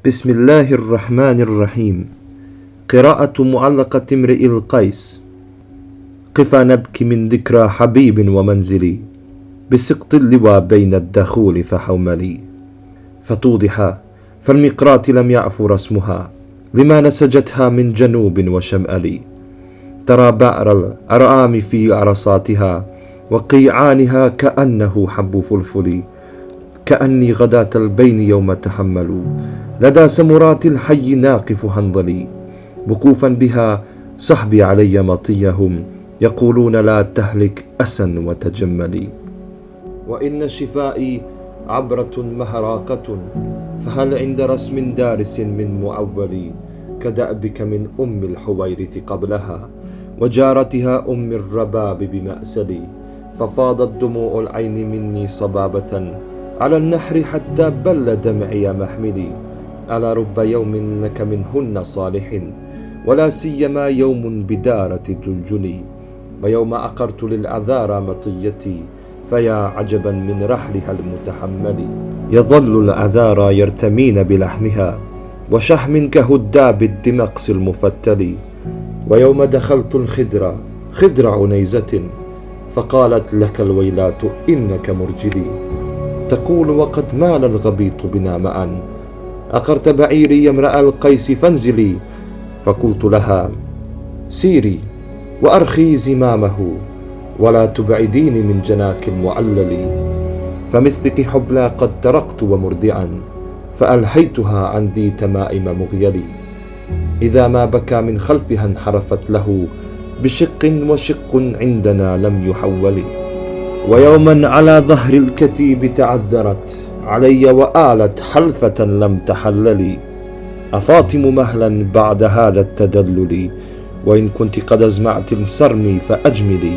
بسم الله الرحمن الرحيم. قراءة معلقة امرئ القيس. قفا نبكي من ذكرى حبيب ومنزلي، بسقط اللوى بين الدخول فحوملي. فتوضح فالمقراط لم يعفو رسمها، لما نسجتها من جنوب وشمال. ترى بأر الأرآم في عرصاتها، وقيعانها كأنه حب فلفل. كأني غداة البين يوم تحملوا، لدى سمرات الحي ناقف هنظلي. وقوفا بها صحبي علي مطيهم، يقولون لا تهلك أسا وتجملي. وإن شفائي عبرة مهراقة، فهل عند رسم دارس من معولي. كدأبك من أم الحويرث قبلها، وجارتها أم الرباب بمأسلي. ففاضت دموع العين مني صبابة، على النحر حتى بل دمعي محملي. ألا رب يوم لك منهن صالح، ولا سيما يوم بدارة الجلجل. ويوم أقرت للعذارى مطيتي، فيا عجبا من رحلها المتحمل. يظل العذارى يرتمين بلحمها، وشحم كهداب الدمقس المفتل. ويوم دخلت الخدر خدر عنيزة، فقالت لك الويلات إنك مرجلي. تقول وقد مال الغبيط بنا معا، أقرت بعيري يا امرأ القيس فانزلي. فقلت لها سيري وأرخي زمامه، ولا تبعديني من جناك المعلل. فمثلك حبلى قد تركت ومردعا، فألهيتها عن ذي تمائم مغيلي. إذا ما بكى من خلفها انحرفت له، بشق وشق عندنا لم يحول. ويوما على ظهر الكثيب تعذرت علي، وآلت حلفة لم تحللي. أفاطم مهلا بعد هذا التدلل، وإن كنت قد أزمعت الصرم فأجملي.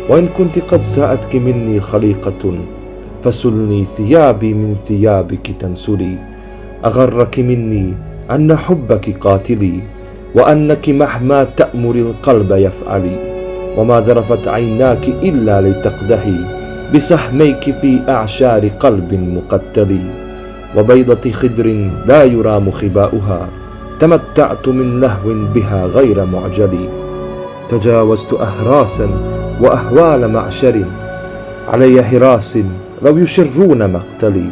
وإن كنت قد ساءتك مني خليقة، فسلني ثيابي من ثيابك تنسلي. أغرك مني أن حبك قاتلي، وأنك مهما تأمر القلب يفعلي. وما ذرفت عيناك إلا لتقدحي، بسحميك في أعشار قلب مقتل. وبيضة خدر لا يرام خباؤها، تمتعت من لهو بها غير معجل. تجاوزت أهراسا وأهوال معشر، علي هراس لو يشرون مقتلي.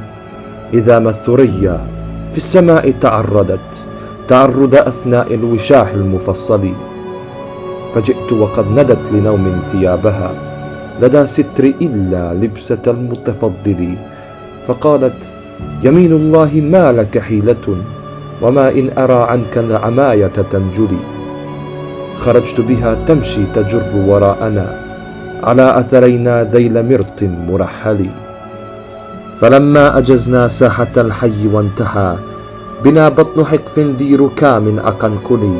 إذا ما الثريا في السماء تعرض أثناء الوشاح المفصل. فجئت وقد ندت لنوم ثيابها، لدى ستر إلا لبسة المتفضل. فقالت يمين الله ما لك حيلة، وما إن أرى عنك العماية تنجلي. خرجت بها تمشي تجر وراءنا، على أثرينا ذيل مرط مرحل. فلما أجزنا ساحة الحي وانتهى بنا بطن حقف ذي ركام أقنقلي،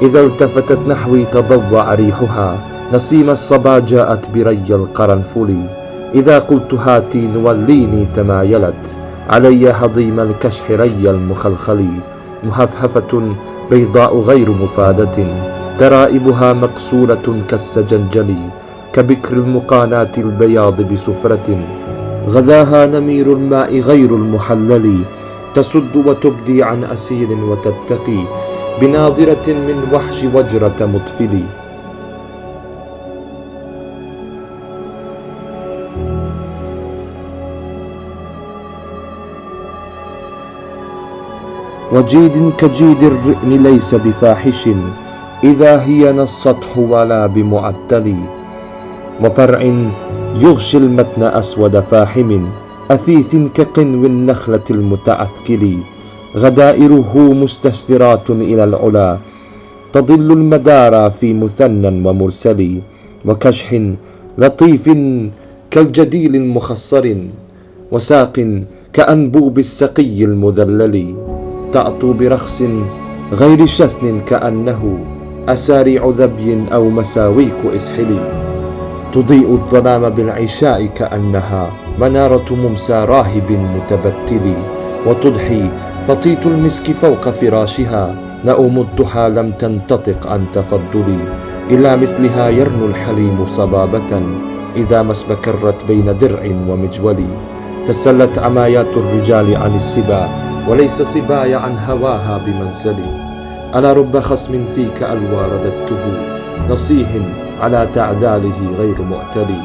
إذا التفتت نحوي تضوع ريحها، نسيم الصبا جاءت بري القرنفل. إذا قلت هاتي نوليني تمايلت، علي هضيم الكشح ري المخلخل. مهفهفة بيضاء غير مفادة، ترائبها مقصورة كالسجنجل. كبكر المقانات البياض بسفرة، غذاها نمير الماء غير المحلل. تسد وتبدي عن أسير وتتقي، بناظرة من وحش وجرة مطفل. وجيد كجيد الرئم ليس بفاحش، إذا هي نصته ولا بمعتل. وفرع يغشي المتن أسود فاحم، أثيث كقنو النخلة المتعثكل. غدائره مستسرات إلى العلا، تضل المدارى في مثنى ومرسل. وكشح لطيف كالجديل المخصر، وساق كأنبوب السقي المذلل. تعطو برخص غير شثن، كأنه أساريع ذبي أو مساويك إسحل. تضيء الظلام بالعشاء، كأنها منارة ممسى راهب متبتل. وتضحي فطيط المسك فوق فراشها، نؤم الضحى لم تنتطق عن تفضلي. إلى مثلها يرنو الحليم صبابة، إذا ما اسبكرت بين درع ومجول. تسلت عمايات الرجال عن السبا، وليس صباي عن هواها بمنسلي. ألا رب خصم فيك ألوى رددته، نصيح على تعذاله غير مؤتلي.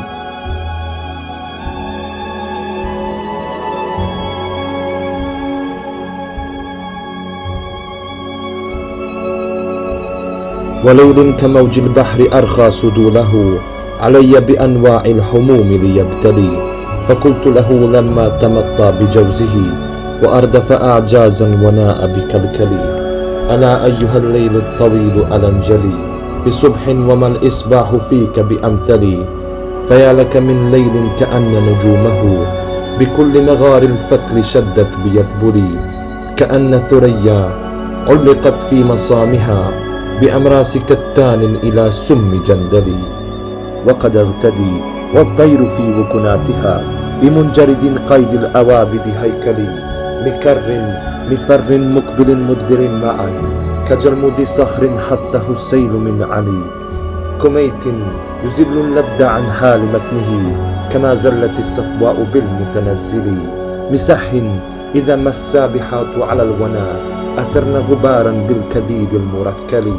وليل كموج البحر أرخى سدوله علي بأنواع الحموم ليبتلي. فقلت له لما تمطى بجوزه وأردف أعجازا وناء بكلكلي: ألا أيها الليل الطويل ألا انجلي بصبح وما الإصباح فيك بأمثلي. فيا لك من ليل كأن نجومه بكل مغار الفتل شدت بيذبلي، كأن ثريا علقت في مصامها بأمراس كتان إلى سم جندلي. وقد اغتدي والطير في وكناتها بمنجرد قيد الأوابد هيكلي، مفر مقبل مدبر معا كجرمد صخر حته السيل من علي. كميت يزل اللبد عن حال متنه كما زلت الصفواء بالمتنزل. مسح إذا ما السابحات على الونا أثرن غبارا بالكديد المركل.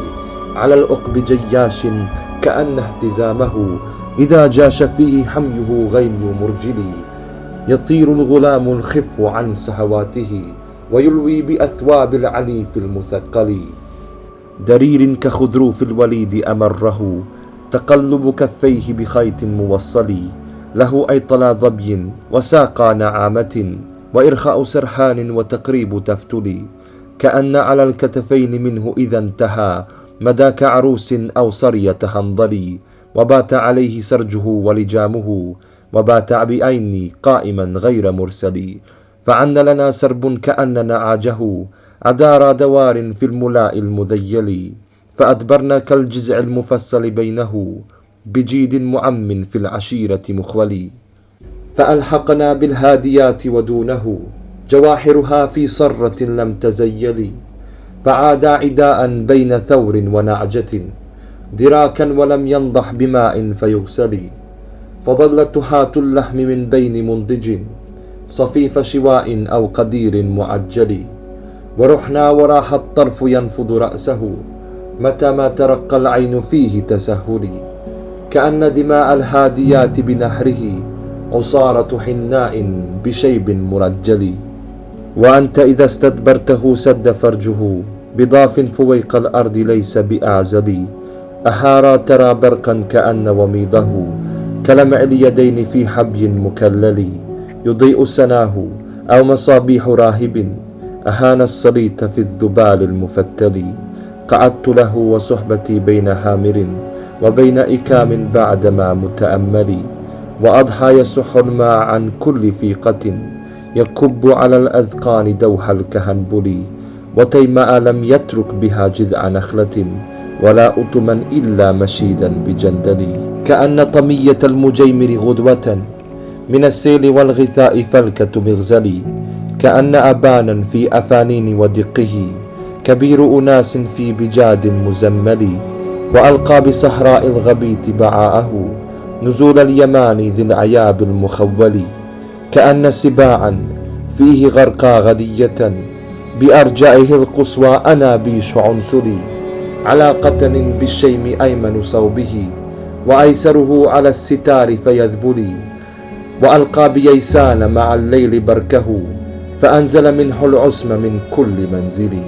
على الأقب جياش كأن اهتزامه إذا جاش فيه حميه غيم مرجل. يطير الغلام الخف عن سهواته ويلوي بأثواب العليف المثقل. درير كخضروف الوليد أمره تقلب كفيه بخيط موصل. له أيطلا ظبي وساقى نعامة وإرخاء سرحان وتقريب تفتلي. كأن على الكتفين منه إذا انتهى مداك عروس أو صرية هنظلي. وبات عليه سرجه ولجامه وبات بعيني قائما غير مرسلي. فعن لنا سرب كأن نعاجه أدار دوار في الملاء المذيل. فأدبرنا كالجزع المفصل بينه بجيد معم في العشيرة مخولي. فألحقنا بالهاديات ودونه جواحرها في صرة لم تزيل. فعادا عداء بين ثور ونعجة دراكا ولم ينضح بماء فيغسل. فظلت تحات اللحم من بين منضج صفيف شواء أو قدير معجل. ورحنا وراح الطرف ينفض رأسه متى ما ترقى العين فيه تسهلي. كأن دماء الهاديات بنهره عصارة حناء بشيب مرجل. وأنت إذا استدبرته سد فرجه بضاف فويق الأرض ليس بأعزل. أحارى ترى برقا كأن وميضه كلمع اليدين في حبي مكلل. يضيء سناه أو مصابيح راهب أهان الصليت في الذبال المفتل. قعدت له وصحبتي بين هامر وبين إكام بعدما متأمل. وأضحى يسح الماء عن كل فيقة يكب على الأذقان دوح الكهنبل. وتيماء لم يترك بها جذع نخلة ولا أطما إلا مشيدا بجندل. كأن طمية المجيمر غدوة من السيل والغثاء فلكة مغزل. كأن أبانا في أفانين ودقه كبير أناس في بجاد مزمل. وألقى بصحراء الغبيت بعاءه نزول اليمان ذي العياب المخول. كأن سباعا فيه غرقى غدية بأرجائه القصوى أنابيش عنسلي. على قتن بالشيم أيمن صوبه وأيسره على الستار فيذبلي. وألقى بيسان مع الليل بركه فأنزل منه العصم من كل منزل.